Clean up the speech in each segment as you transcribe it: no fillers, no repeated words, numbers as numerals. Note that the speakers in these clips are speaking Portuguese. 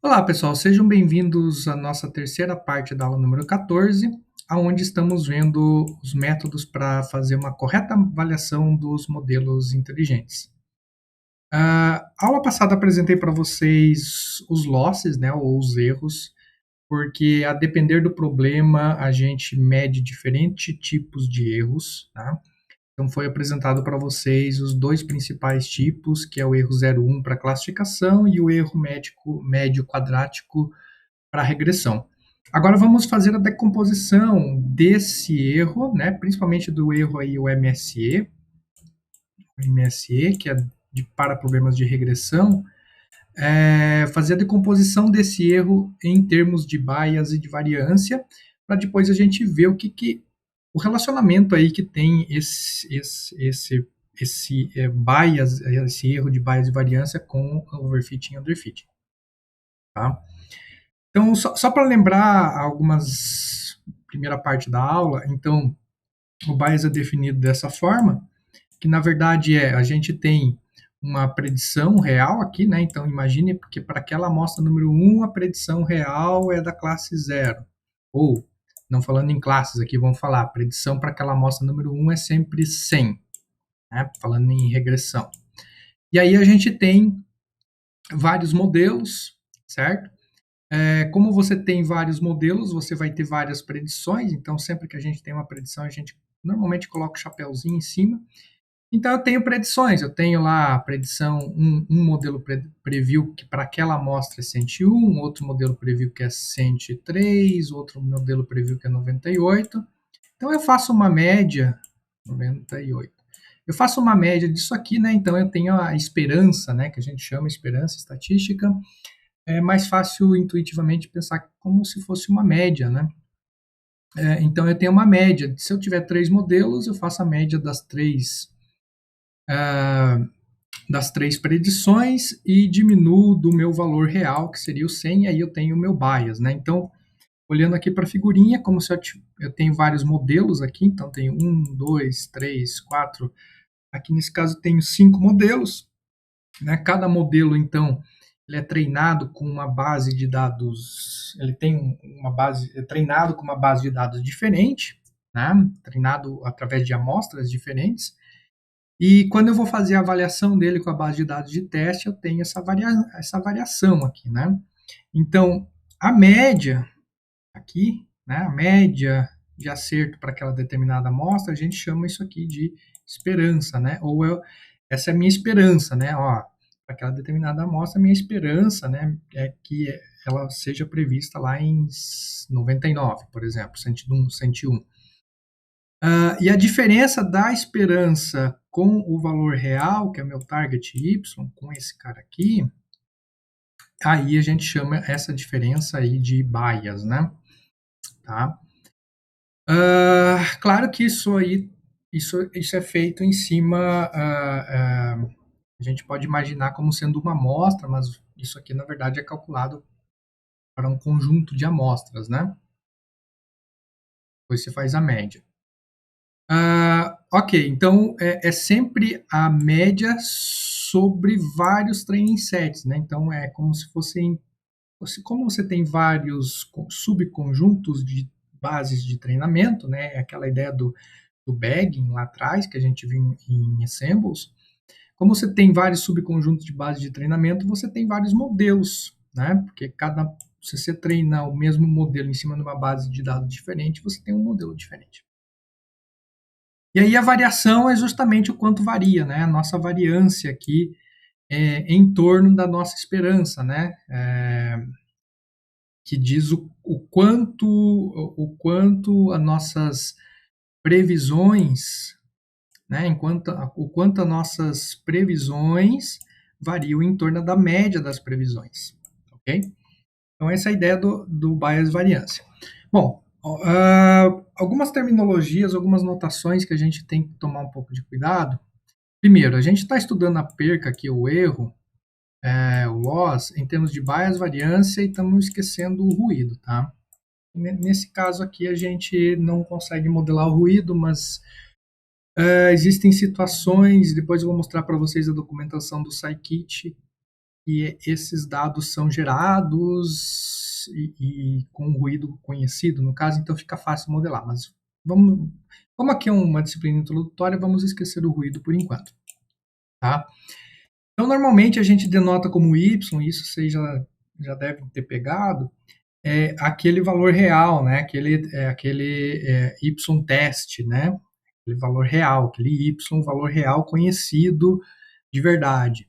Olá, pessoal, sejam bem-vindos à nossa terceira parte da aula número 14, aonde estamos vendo os métodos para fazer uma correta avaliação dos modelos inteligentes. A aula passada apresentei para vocês os losses, né, ou os erros, porque a depender do problema a gente mede diferentes tipos de erros, tá? Então foi apresentado para vocês os dois principais tipos, que é o erro 0,1 para classificação e o erro médio quadrático para regressão. Agora vamos fazer a decomposição desse erro, né, principalmente do erro aí o MSE, que é para problemas de regressão, fazer a decomposição desse erro em termos de bias e de variância, para depois a gente ver o relacionamento aí que tem esse bias, esse erro de bias e variância com overfitting e underfitting. Tá? Então, só para lembrar algumas primeira parte da aula, então o bias é definido dessa forma, que na verdade a gente tem uma predição real aqui, né? Então imagine que para aquela amostra número 1, a predição real é da classe 0. Ou, não falando em classes aqui, vamos falar, a predição para aquela amostra número 1 é sempre 100, né? Falando em regressão. E aí a gente tem vários modelos, certo? Como você tem vários modelos, você vai ter várias predições, então sempre que a gente tem uma predição, a gente normalmente coloca o chapéuzinho em cima. Então eu tenho predições, eu tenho lá a predição, um modelo preview que para aquela amostra é 101, outro modelo preview que é 103, outro modelo preview que é 98. Então eu faço uma média, 98. Eu faço uma média disso aqui, né? Então eu tenho a esperança, né? Que a gente chama esperança estatística, é mais fácil intuitivamente pensar como se fosse uma média, né? Então eu tenho uma média. Se eu tiver 3 modelos, eu faço a média das três predições e diminuo do meu valor real, que seria o 100, e aí eu tenho o meu bias, né? Então, olhando aqui para a figurinha, como se eu tenho vários modelos aqui, então tenho 1, 2, 3, 4. Aqui nesse caso tenho 5 modelos, né? Cada modelo, então, ele é treinado com uma base de dados, ele tem uma base, é treinado com uma base de dados diferente, né? Treinado através de amostras diferentes. E quando eu vou fazer a avaliação dele com a base de dados de teste, eu tenho essa variação aqui, né? Então, a média aqui, né? A média de acerto para aquela determinada amostra, a gente chama isso aqui de esperança, né? Essa é a minha esperança, né? Ó, para aquela determinada amostra, a minha esperança, né, é que ela seja prevista lá em 99, por exemplo, 101, 101. E a diferença da esperança com o valor real, que é meu target Y, com esse cara aqui, aí a gente chama essa diferença aí de bias, né? Tá? Claro que isso é feito em cima, a gente pode imaginar como sendo uma amostra, mas isso aqui na verdade é calculado para um conjunto de amostras, né? Depois você faz a média. Ok, então é sempre a média sobre vários training sets, né? Então é como se fossem, como você tem vários subconjuntos de bases de treinamento, né? É aquela ideia do bagging lá atrás que a gente viu em Assembles. Como você tem vários subconjuntos de base de treinamento, você tem vários modelos, né? Porque se você treina o mesmo modelo em cima de uma base de dados diferente, você tem um modelo diferente. E aí a variação é justamente o quanto varia, né? A nossa variância aqui é em torno da nossa esperança, né? Que diz o quanto as nossas previsões, né? O quanto as nossas previsões variam em torno da média das previsões, ok? Então essa é a ideia do bias variância. Bom, algumas terminologias, algumas notações que a gente tem que tomar um pouco de cuidado. Primeiro, a gente está estudando a perca aqui, o erro, o loss, em termos de bias, variância, e estamos esquecendo o ruído, tá? Nesse caso aqui, a gente não consegue modelar o ruído, mas existem situações, depois eu vou mostrar para vocês a documentação do Scikit, e esses dados são gerados e com um ruído conhecido, no caso, então fica fácil modelar. Mas como aqui é uma disciplina introdutória, vamos esquecer o ruído por enquanto. Tá? Então, normalmente a gente denota como y, isso vocês já devem ter pegado, aquele valor real, né? Aquele y teste, né? Aquele valor real, aquele y, valor real conhecido de verdade.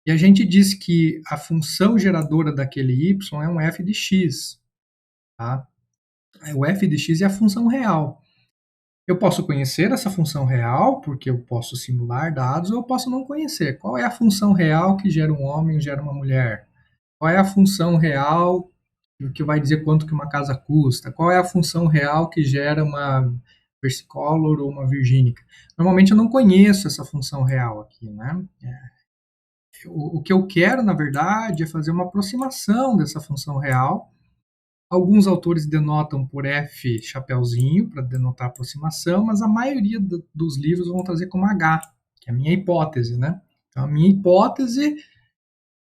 E a gente diz que a função geradora daquele y é um f de x. Tá? O f de x é a função real. Eu posso conhecer essa função real, porque eu posso simular dados, ou eu posso não conhecer. Qual é a função real que gera um homem e gera uma mulher? Qual é a função real que vai dizer quanto que uma casa custa? Qual é a função real que gera uma versicolor ou uma virgínica? Normalmente eu não conheço essa função real aqui, né? O que eu quero, na verdade, é fazer uma aproximação dessa função real. Alguns autores denotam por F chapeuzinho, para denotar aproximação, mas a maioria dos livros vão trazer como H, que é a minha hipótese, né? Então, a minha hipótese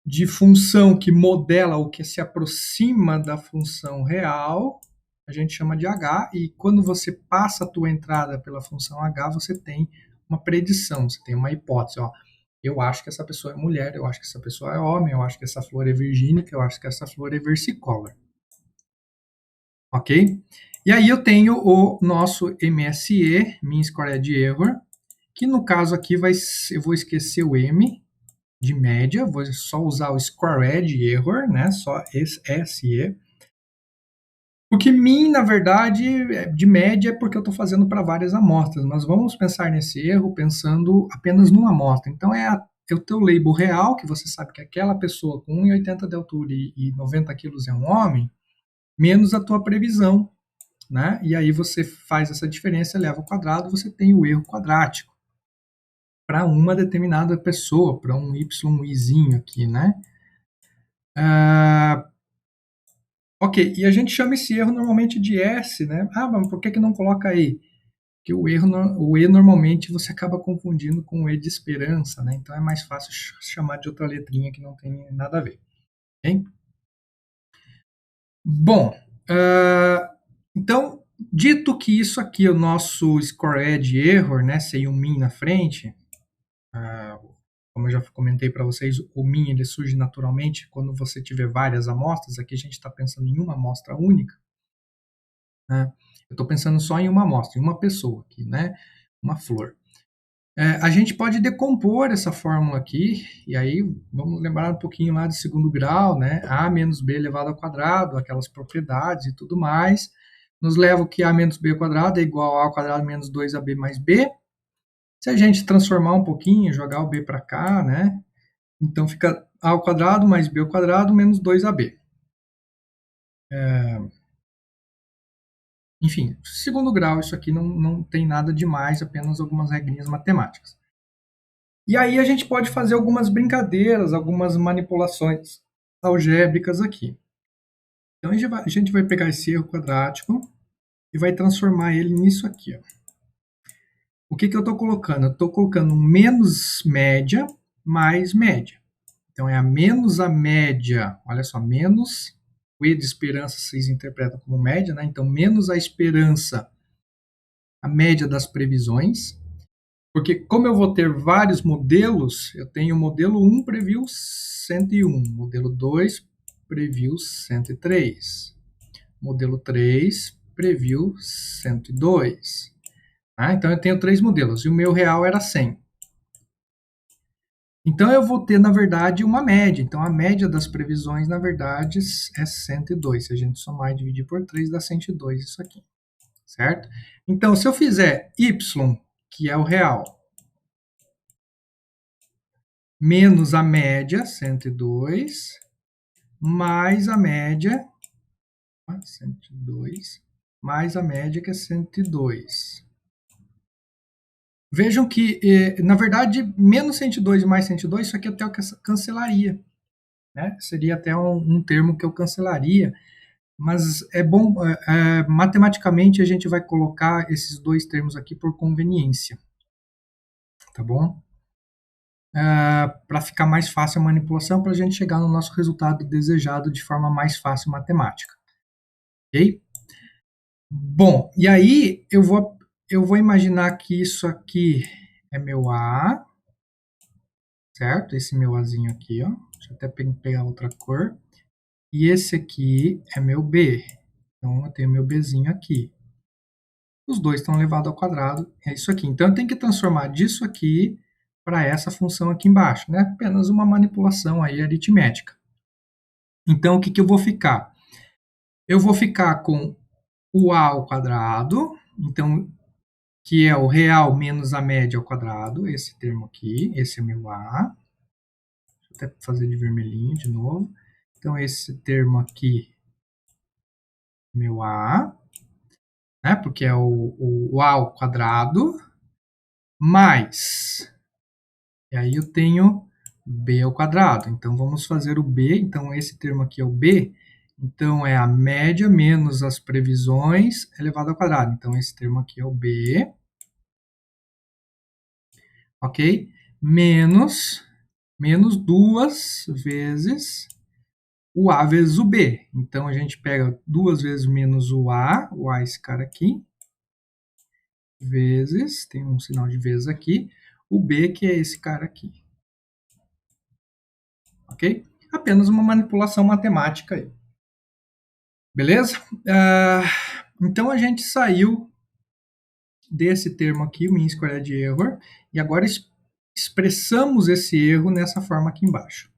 de função que modela ou que se aproxima da função real, a gente chama de H, e quando você passa a tua entrada pela função H, você tem uma predição, você tem uma hipótese, ó. Eu acho que essa pessoa é mulher, eu acho que essa pessoa é homem, eu acho que essa flor é virgínica, eu acho que essa flor é versicolor. Ok? E aí eu tenho o nosso MSE, Mean Squared Error, que no caso aqui eu vou esquecer o M de média, vou só usar o Squared Error, né? Só SE. Porque Mean, na verdade, de média é porque eu estou fazendo para várias amostras, mas vamos pensar nesse erro pensando apenas numa amostra. Então é o teu label real, que você sabe que aquela pessoa com 1,80 de altura e 90 quilos é um homem, menos a tua previsão, né? E aí você faz essa diferença, eleva ao quadrado, você tem o erro quadrático para uma determinada pessoa, para um yizinho aqui, né? Ok, e a gente chama esse erro normalmente de S, né? Ah, mas por que não coloca E? Porque o E normalmente você acaba confundindo com o E de esperança, né? Então é mais fácil chamar de outra letrinha que não tem nada a ver. Okay? Bom, então, dito que isso aqui é o nosso squared error, né, sem o mean na frente, como eu já comentei para vocês, o mean ele surge naturalmente quando você tiver várias amostras. Aqui a gente está pensando em uma amostra única. Né? Eu estou pensando só em uma amostra, em uma pessoa aqui, né, uma flor. A gente pode decompor essa fórmula aqui, e aí vamos lembrar um pouquinho lá de segundo grau, né? A menos B elevado ao quadrado, aquelas propriedades e tudo mais, nos leva que A menos B ao quadrado é igual a ao quadrado menos 2AB mais B. Se a gente transformar um pouquinho, jogar o B para cá, né? Então fica A ao quadrado mais B ao quadrado menos 2AB. Enfim, segundo grau, isso aqui não tem nada demais, apenas algumas regrinhas matemáticas. E aí a gente pode fazer algumas brincadeiras, algumas manipulações algébricas aqui. Então a gente vai pegar esse erro quadrático e vai transformar ele nisso aqui. Ó. O que eu estou colocando? Eu estou colocando menos média mais média. Então é a menos a média, olha só, menos o E de esperança vocês interpretam como média, né? Então menos a esperança, a média das previsões. Porque como eu vou ter vários modelos, eu tenho o modelo 1 previu 101, modelo 2 previu 103, modelo 3 previu 102. Então eu tenho 3 modelos e o meu real era 100. Então eu vou ter, na verdade, uma média. Então a média das previsões, na verdade, é 102. Se a gente somar e dividir por 3, dá 102 isso aqui. Certo? Então se eu fizer y, que é o real, menos a média, 102, mais a média, 102, mais a média, que é 102. Vejam que, na verdade, menos 102 mais 102, isso aqui até eu cancelaria. Né? Seria até um termo que eu cancelaria, mas é bom, matematicamente a gente vai colocar esses dois termos aqui por conveniência. Tá bom? para ficar mais fácil a manipulação, para a gente chegar no nosso resultado desejado de forma mais fácil matemática. Ok? Bom, e aí eu vou imaginar que isso aqui é meu A, certo? Esse meu Azinho aqui, ó. Deixa eu até pegar outra cor. E esse aqui é meu B. Então, eu tenho meu Bzinho aqui. Os dois estão elevados ao quadrado, é isso aqui. Então, eu tenho que transformar disso aqui para essa função aqui embaixo, né? Apenas uma manipulação aí aritmética. Então, o que, que eu vou ficar? Eu vou ficar com o A ao quadrado, então, que é o real menos a média ao quadrado, esse termo aqui, esse é meu A. Deixa eu até fazer de vermelhinho de novo. Então, esse termo aqui, meu A, né? Porque é o A ao quadrado, mais, e aí eu tenho B ao quadrado. Então, vamos fazer o B. Então, esse termo aqui é o B. Então, é a média menos as previsões elevado ao quadrado. Então, esse termo aqui é o B. Ok? Menos 2 vezes o A vezes o B. Então, a gente pega 2 vezes menos o A esse cara aqui, vezes, tem um sinal de vezes aqui, o B, que é esse cara aqui. Ok? Apenas uma manipulação matemática aí. Beleza? Então, a gente saiu desse termo aqui, o mean squared error, e agora expressamos esse erro nessa forma aqui embaixo.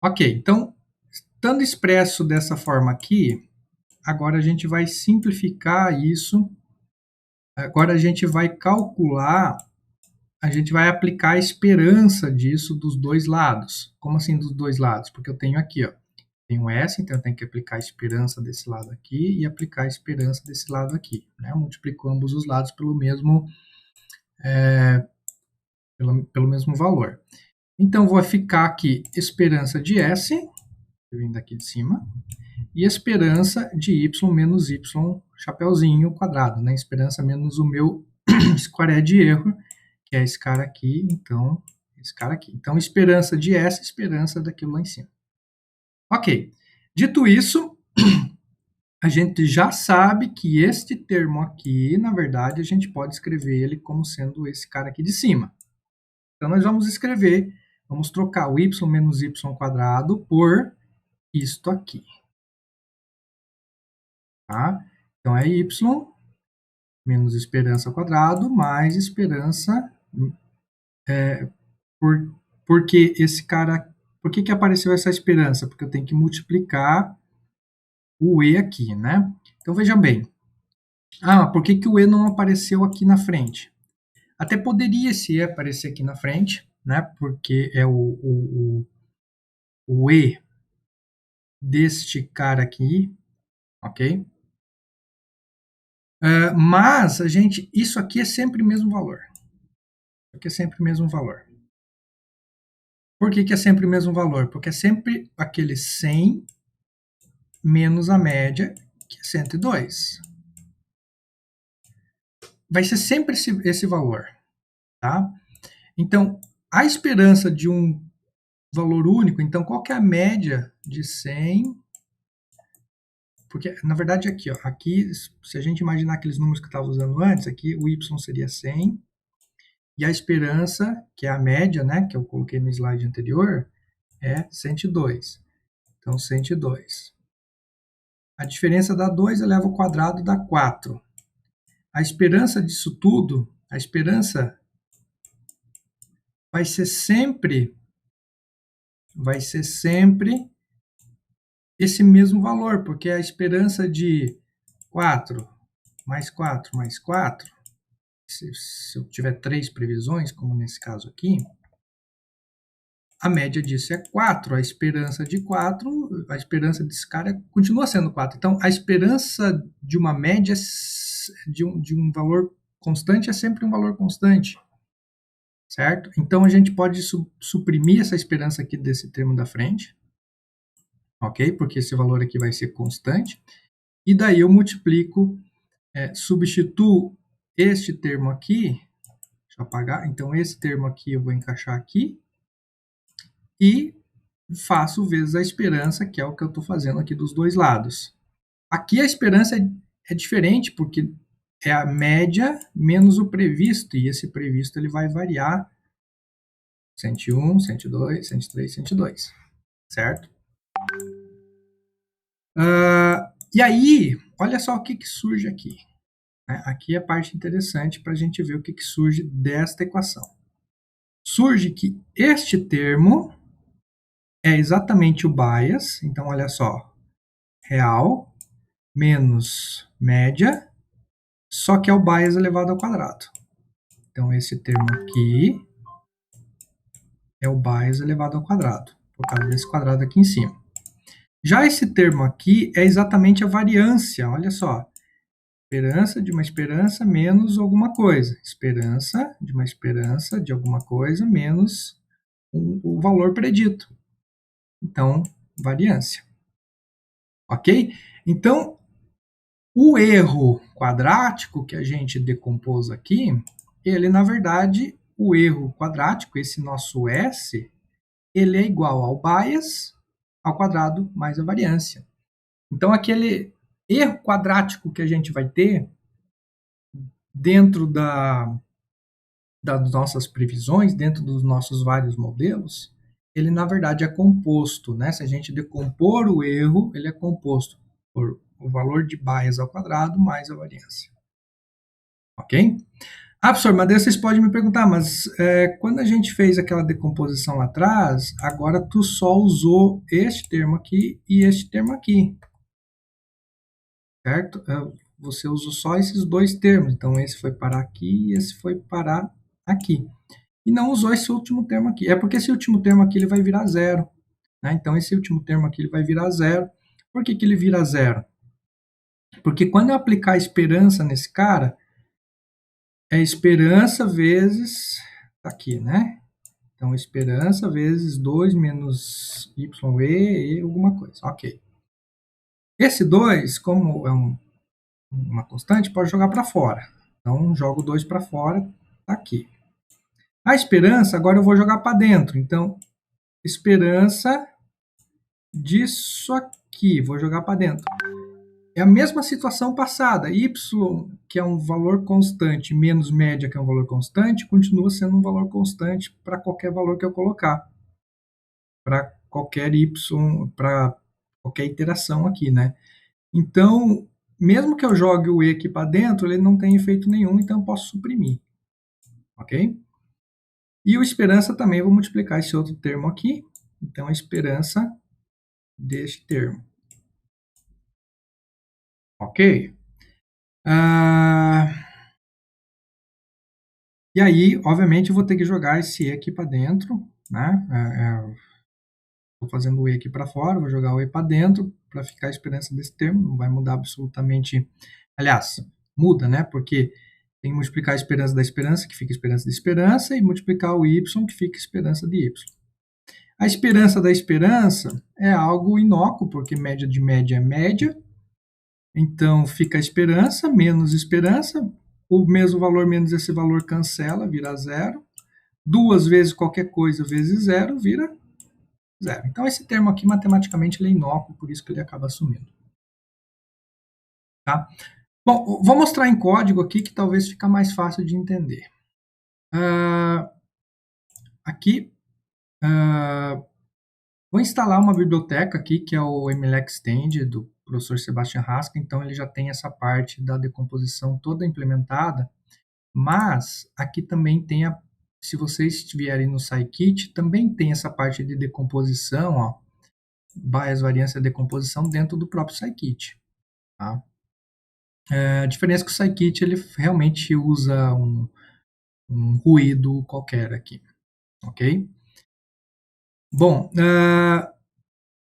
Ok, então, estando expresso dessa forma aqui, agora a gente vai simplificar isso. Agora a gente vai calcular, a gente vai aplicar a esperança disso dos dois lados. Como assim dos dois lados? Porque eu tenho aqui, ó, tenho S, então eu tenho que aplicar a esperança desse lado aqui e aplicar a esperança desse lado aqui. Né? Eu multiplico ambos os lados pelo mesmo, pelo mesmo valor. Então, vou ficar aqui esperança de S, vindo daqui de cima, e esperança de Y menos Y, chapeuzinho quadrado, né? Esperança menos o meu squared erro, que é esse cara aqui, então, esse cara aqui. Então, esperança de S, esperança daquilo lá em cima. Ok. Dito isso, a gente já sabe que este termo aqui, na verdade, a gente pode escrever ele como sendo esse cara aqui de cima. Então, nós vamos escrever, vamos trocar o y menos y quadrado por isto aqui. Tá? Então, é y menos esperança ao quadrado mais esperança porque esse cara... Por que apareceu essa esperança? Porque eu tenho que multiplicar o E aqui, né? Então, vejam bem. Por que o E não apareceu aqui na frente? Até poderia esse E aparecer aqui na frente, né? Porque é o E deste cara aqui, ok? Mas isso aqui é sempre o mesmo valor. Isso aqui é sempre o mesmo valor. Por que é sempre o mesmo valor? Porque é sempre aquele 100 menos a média, que é 102. Vai ser sempre esse valor, tá? Então, a esperança de um valor único, então qual que é a média de 100? Porque, na verdade, aqui, ó, aqui, se a gente imaginar aqueles números que eu estava usando antes, aqui o y seria 100, e a esperança, que é a média, né, que eu coloquei no slide anterior, é 102. Então, 102. A diferença dá 2, eleva ao quadrado, dá 4. A esperança disso tudo, a esperança vai ser sempre esse mesmo valor, porque a esperança de 4 mais 4 mais 4, se eu tiver 3 previsões, como nesse caso aqui, a média disso é 4, a esperança de 4, a esperança desse cara continua sendo 4. Então, a esperança de uma média de um valor constante é sempre um valor constante, certo? Então, a gente pode suprimir essa esperança aqui desse termo da frente, ok? Porque esse valor aqui vai ser constante. E daí eu multiplico, substituo este termo aqui, deixa eu apagar. Então, esse termo aqui eu vou encaixar aqui. E faço vezes a esperança, que é o que eu estou fazendo aqui dos dois lados. Aqui a esperança é diferente, porque é a média menos o previsto, e esse previsto ele vai variar 101, 102, 103, 102, certo? E aí, olha só o que surge aqui. Aqui é a parte interessante para a gente ver o que surge desta equação. Surge que este termo é exatamente o bias, então olha só, real menos média, só que é o bias elevado ao quadrado. Então, esse termo aqui é o bias elevado ao quadrado, por causa desse quadrado aqui em cima. Já esse termo aqui é exatamente a variância, olha só. Esperança de uma esperança menos alguma coisa. Esperança de uma esperança de alguma coisa menos o valor predito. Então, variância. Ok? Então, o erro quadrático que a gente decompôs aqui, ele, na verdade, o erro quadrático, esse nosso S, ele é igual ao bias ao quadrado mais a variância. Então, aquele erro quadrático que a gente vai ter dentro das nossas previsões, dentro dos nossos vários modelos, ele, na verdade, é composto, né? Se a gente decompor o erro, ele é composto por o valor de bias ao quadrado mais a variância. Ok? Ah, professor, mas daí vocês podem me perguntar, mas quando a gente fez aquela decomposição lá atrás, agora tu só usou este termo aqui e este termo aqui. Certo? Você usou só esses dois termos. Então, esse foi parar aqui e esse foi parar aqui. E não usou esse último termo aqui. É porque esse último termo aqui ele vai virar zero. Né? Então, esse último termo aqui ele vai virar zero. Por que ele vira zero? Porque quando eu aplicar a esperança nesse cara, é esperança vezes... Tá aqui, né? Então, esperança vezes 2 menos e alguma coisa. Ok. Esse 2, como é uma constante, pode jogar para fora. Então, jogo 2 para fora, tá aqui. A esperança, agora eu vou jogar para dentro. Então, esperança disso aqui, vou jogar para dentro. É a mesma situação passada. Y, que é um valor constante, menos média, que é um valor constante, continua sendo um valor constante para qualquer valor que eu colocar. Para qualquer Y, para qualquer iteração aqui, né? Então, mesmo que eu jogue o E aqui para dentro, ele não tem efeito nenhum, então eu posso suprimir. Ok? E o esperança também, vou multiplicar esse outro termo aqui. Então, a esperança deste termo. Ok? E aí, obviamente, eu vou ter que jogar esse E aqui para dentro, né? Estou fazendo o E aqui para fora, vou jogar o E para dentro para ficar a esperança desse termo. Não vai mudar absolutamente. Aliás, muda, né? Porque tem que multiplicar a esperança da esperança, que fica a esperança da esperança, e multiplicar o Y, que fica a esperança de Y. A esperança da esperança é algo inócuo, porque média de média é média. Então, fica a esperança menos esperança. O mesmo valor menos esse valor cancela, vira zero. 2 vezes qualquer coisa vezes zero, vira zero. Então, esse termo aqui, matematicamente, ele é inócuo, por isso que ele acaba sumindo. Tá? Bom, vou mostrar em código aqui, que talvez fica mais fácil de entender. Aqui, vou instalar uma biblioteca aqui, que é o MLXtend, do professor Sebastian Haskell. Então, ele já tem essa parte da decomposição toda implementada. Mas, aqui também tem se vocês estiverem no Scikit, também tem essa parte de decomposição, ó, bias, variância, decomposição dentro do próprio Scikit. Tá? A diferença é que o Scikit ele realmente usa um ruído qualquer aqui, ok? Bom,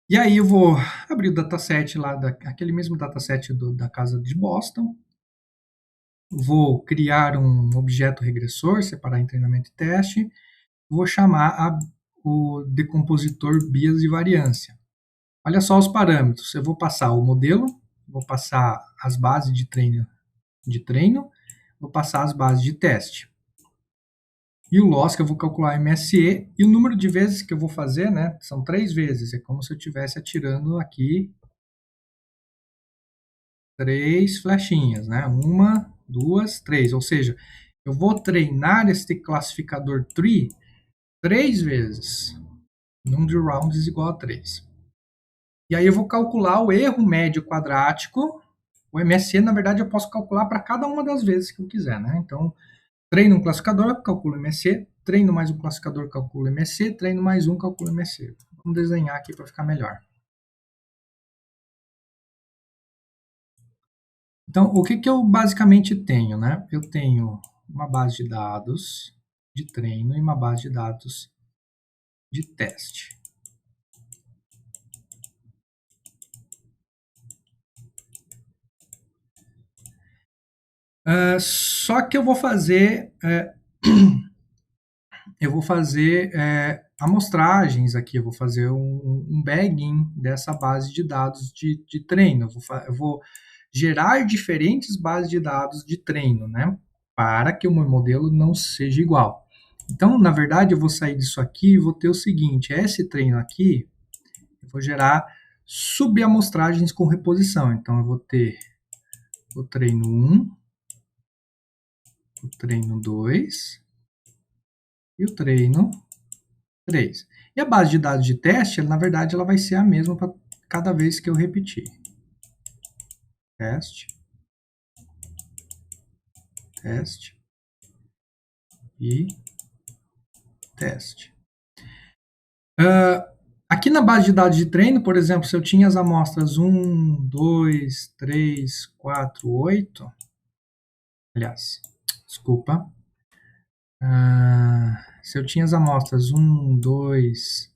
e aí eu vou abrir o dataset lá, aquele mesmo dataset da casa de Boston, vou criar um objeto regressor, separar em treinamento e teste, vou chamar o decompositor bias e variância. Olha só os parâmetros, eu vou passar o modelo, vou passar as bases de treino, vou passar as bases de teste. E o loss que eu vou calcular MSE, e o número de vezes que eu vou fazer, né, são 3 vezes. É como se eu estivesse atirando aqui 3 flechinhas, né? 1, 2, 3. Ou seja, eu vou treinar este classificador tree 3 vezes. Número de rounds igual a 3. E aí eu vou calcular o erro médio quadrático. O MSE, na verdade, eu posso calcular para cada uma das vezes que eu quiser, né? Então, treino um classificador, calculo MSE. Treino mais um classificador, calculo MSE. Treino mais um, calculo MSE. Vamos desenhar aqui para ficar melhor. Então, o que eu basicamente tenho, né? Eu tenho uma base de dados de treino e uma base de dados de teste. Só que eu vou fazer amostragens aqui, eu vou fazer um bagging dessa base de dados de treino. Eu vou gerar diferentes bases de dados de treino, né? Para que o meu modelo não seja igual. Então, na verdade, eu vou sair disso aqui e vou ter o seguinte: esse treino aqui, eu vou gerar subamostragens com reposição. Então, eu vou ter o treino 1, o treino 2 e o treino 3. E a base de dados de teste, na verdade, ela vai ser a mesma para cada vez que eu repetir. Teste, teste e teste. Aqui na base de dados de treino, por exemplo, se eu tinha as amostras 1, 2, 3, 4, 8, aliás, desculpa, se eu tinha as amostras 1, 2,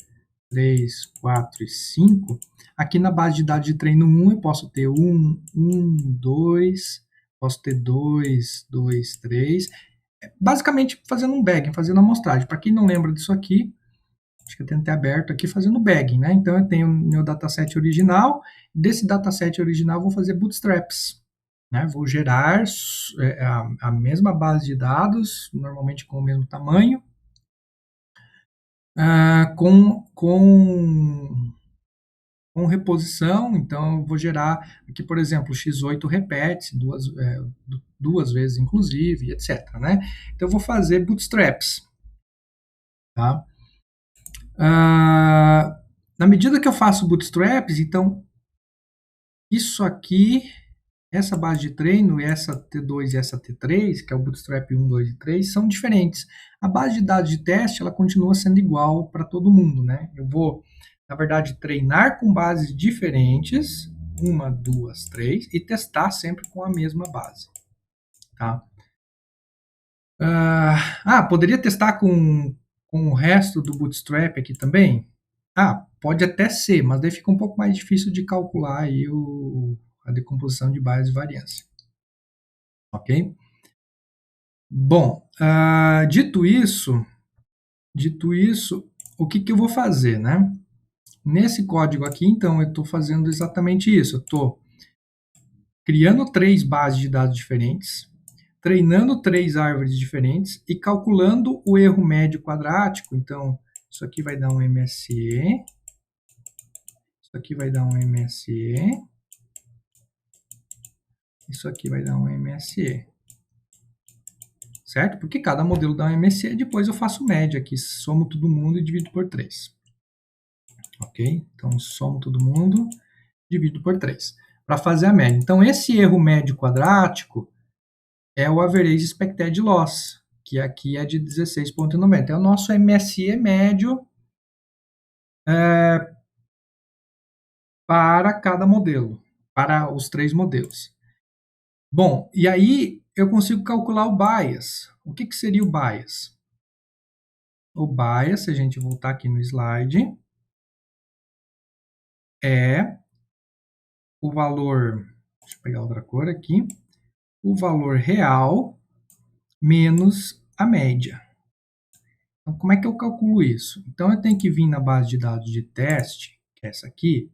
3, 4 e 5, aqui na base de dados de treino 1 eu posso ter 1, 1, 2, posso ter 2, 2, 3, basicamente fazendo um bagging, fazendo amostragem. Para quem não lembra disso aqui, acho que eu tenho até aberto aqui fazendo bagging, né? Então eu tenho o meu dataset original, desse dataset original eu vou fazer bootstraps, né? Vou gerar a mesma base de dados, normalmente com o mesmo tamanho, com reposição. Então eu vou gerar aqui, por exemplo, x8 repete duas vezes inclusive, etc, né? Então eu vou fazer bootstraps, tá? Na medida que eu faço bootstraps, então isso aqui, essa base de treino, essa T2 e essa T3, que é o bootstrap 1, 2 e 3, são diferentes. A base de dados de teste, ela continua sendo igual para todo mundo, né? Eu vou, na verdade, treinar com bases diferentes, 1, 2, 3, e testar sempre com a mesma base, tá? Poderia testar com o resto do bootstrap aqui também? Pode até ser, mas daí fica um pouco mais difícil de calcular aí a decomposição de bias e variância. Ok? Bom, dito isso, o que eu vou fazer, né? Nesse código aqui, então, eu estou fazendo exatamente isso. Eu estou criando 3 bases de dados diferentes, treinando 3 árvores diferentes e calculando o erro médio quadrático. Então, isso aqui vai dar um MSE, isso aqui vai dar um MSE, isso aqui vai dar um MSE. Certo? Porque cada modelo dá um MSE, depois eu faço média aqui, somo todo mundo e divido por 3. Ok? Então, somo todo mundo, divido por 3. Para fazer a média. Então, esse erro médio quadrático é o Average Expected Loss, que aqui é de 16,90. É o nosso MSE médio para cada modelo, para os 3 modelos. Bom, e aí eu consigo calcular o bias. O que seria o bias? O bias, se a gente voltar aqui no slide, é o valor, deixa eu pegar outra cor aqui, o valor real menos a média. Então, como é que eu calculo isso? Então, eu tenho que vir na base de dados de teste, que é essa aqui,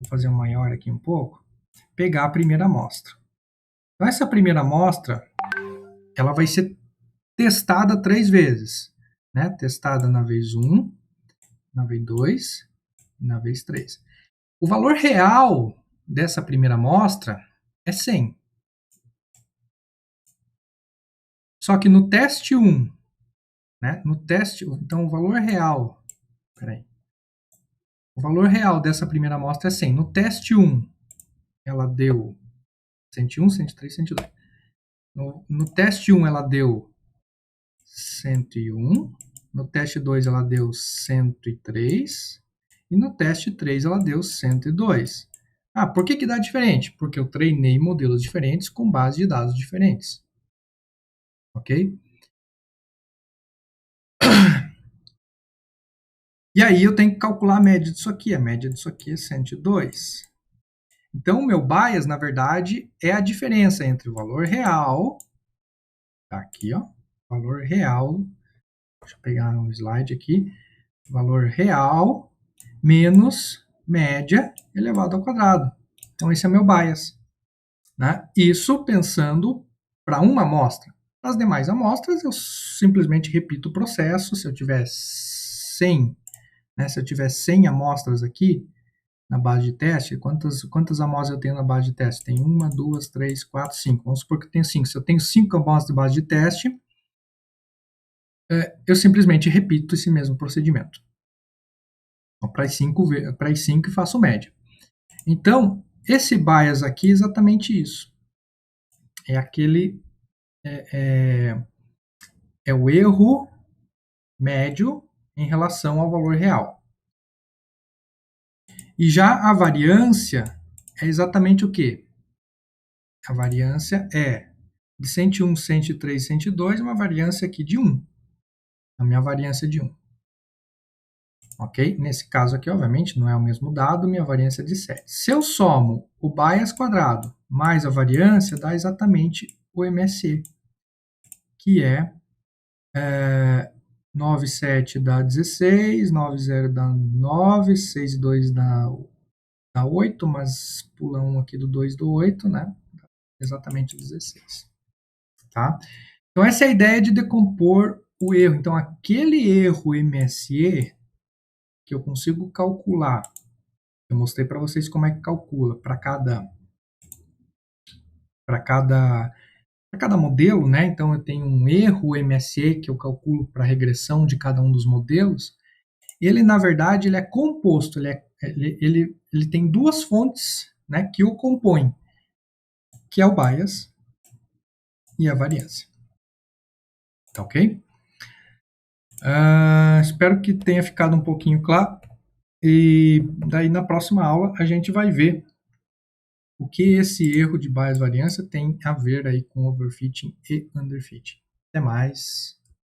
vou fazer um maior aqui um pouco, pegar a primeira amostra. Então, essa primeira amostra, ela vai ser testada 3 vezes, né? Testada na vez 1, na vez 2 e na vez 3. O valor real dessa primeira amostra é 100. Só que no teste 1, né? No teste, então o valor real, o valor real dessa primeira amostra é 100. No teste 1, ela deu 101, 103, 102. No teste 1, ela deu 101. No teste 2, ela deu 103. E no teste 3, ela deu 102. Ah, por que dá diferente? Porque eu treinei modelos diferentes com base de dados diferentes. Ok? E aí eu tenho que calcular a média disso aqui. A média disso aqui é 102. Então, o meu bias, na verdade, é a diferença entre o valor real, tá aqui, ó, valor real, deixa eu pegar um slide aqui, valor real menos média elevado ao quadrado. Então, esse é meu bias. Né? Isso pensando para uma amostra. Para as demais amostras, eu simplesmente repito o processo. Se eu tiver 100, né, se eu tiver 100 amostras aqui na base de teste, quantas amostras eu tenho na base de teste? Tem 1, 2, 3, 4, 5. Vamos supor que eu tenho 5. Se eu tenho 5 amostras de base de teste, eu simplesmente repito esse mesmo procedimento. Para as 5 e faço média. Então, esse bias aqui é exatamente isso. É aquele é o erro médio em relação ao valor real. E já a variância é exatamente o quê? A variância é de 101, 103, 102, uma variância aqui de 1. A minha variância é de 1. Ok? Nesse caso aqui, obviamente, não é o mesmo dado, minha variância é de 7. Se eu somo o bias quadrado mais a variância, dá exatamente o MSE, que é 9, 7 dá 16, 9, 0 dá 9, 6 e 2 dá 8, mas pula 1 aqui do 2 do 8, né? Exatamente 16. Tá? Então, essa é a ideia de decompor o erro. Então, aquele erro MSE que eu consigo calcular, eu mostrei para vocês como é que calcula para cada modelo, né? Então, eu tenho um erro MSE que eu calculo para a regressão de cada um dos modelos. Ele, na verdade, ele é composto, ele tem duas fontes, né, que o compõem, que é o bias e a variância. Tá ok? Espero que tenha ficado um pouquinho claro. E daí na próxima aula a gente vai ver o que esse erro de bias variância tem a ver aí com overfitting e underfitting. Até mais.